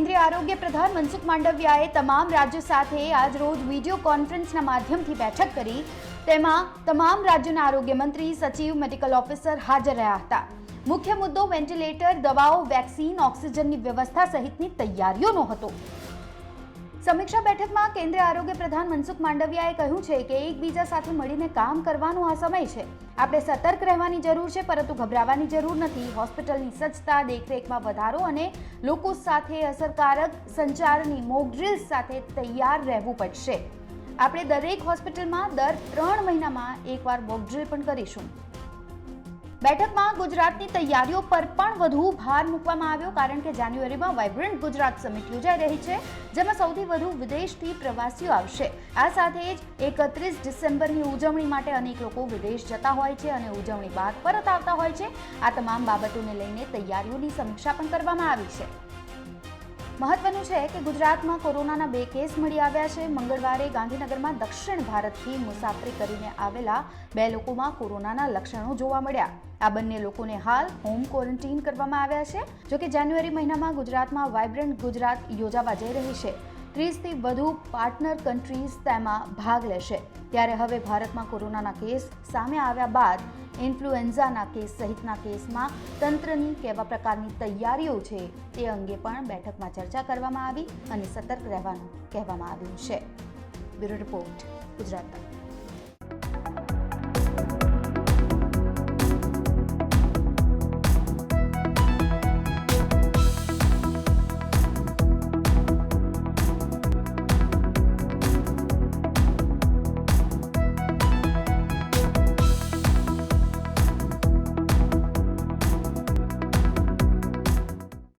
કેન્દ્રીય આરોગ્ય પ્રધાન મનસુખ માંડવિયાએ તમામ રાજ્યો સાથે આજ રોજ વિડીયો કોન્ફરન્સના માધ્યમથી બેઠક કરી। તેમાં તમામ રાજ્યોના આરોગ્ય મંત્રી, સચિવ, મેડિકલ ઓફિસર હાજર રહ્યા હતા। મુખ્ય મુદ્દો વેન્ટિલેટર, દવાઓ, વેક્સિન, ઓક્સિજનની વ્યવસ્થા સહિતની તૈયારીઓનો હતો। સમીક્ષા બેઠકમાં કેન્દ્રીય આરોગ્ય પ્રધાન મનસુખ માંડવિયાએ કહ્યું છે કે એકબીજા સાથે મળીને કામ કરવાનો આ સમય છે। આપણે સતર્ક રહેવાની જરૂર છે, પરંતુ ગભરાવાની જરૂર નથી। હોસ્પિટલની સજ્જતા, દેખરેખમાં વધારો અને લોકો સાથે અસરકારક સંચારની મોક ડ્રિલ્સ સાથે તૈયાર રહેવું પડશે। આપણે દરેક હોસ્પિટલમાં દર 3 મહિનામાં એકવાર મોક ડ્રિલ પણ કરીશું। બેઠકમાં ગુજરાતની તૈયારીઓ પર પણ વધુ ભાર મૂકવામાં આવ્યો, કારણ કે જાન્યુઆરીમાં વાઇબ્રન્ટ ગુજરાત સમિટ યોજાઈ રહી છે, જેમાં સૌથી વધુ વિદેશથી પ્રવાસીઓ આવશે। આ સાથે જ 31 ડિસેમ્બરની ઉજવણી માટે અનેક લોકો વિદેશ જતા હોય છે અને ઉજવણી બાદ પરત આવતા હોય છે। આ તમામ બાબતોને લઈને તૈયારીઓની સમીક્ષા પણ કરવામાં આવી છે। મહત્વનું છે કે ગુજરાતમાં કોરોનાના 2 કેસ મળી આવ્યા છે। મંગળવારે ગાંધીનગરમાં દક્ષિણ ભારતથી મુસાફરી કરીને આવેલા 2 લોકોમાં કોરોનાના લક્ષણો જોવા મળ્યા। આ બંને લોકોને હાલ હોમ ક્વોરન્ટીન કરવામાં આવ્યા છે। જોકે જાન્યુઆરી મહિનામાં ગુજરાતમાં વાઇબ્રન્ટ ગુજરાત યોજાવા જઈ રહી છે। 30થી વધુ પાર્ટનર કન્ટ્રીઝ તેમાં ભાગ લેશે। ત્યારે હવે ભારતમાં કોરોનાના કેસ સામે આવ્યા બાદ ઇન્ફ્લુએન્ઝાના કેસ સહિતના કેસમાં તંત્રની કેવા પ્રકારની તૈયારીઓ છે તે અંગે પણ બેઠકમાં ચર્ચા કરવામાં આવી અને સતર્ક રહેવાનું કહેવામાં આવ્યું છે। બ્યુરો રિપોર્ટ, ગુજરાત તક।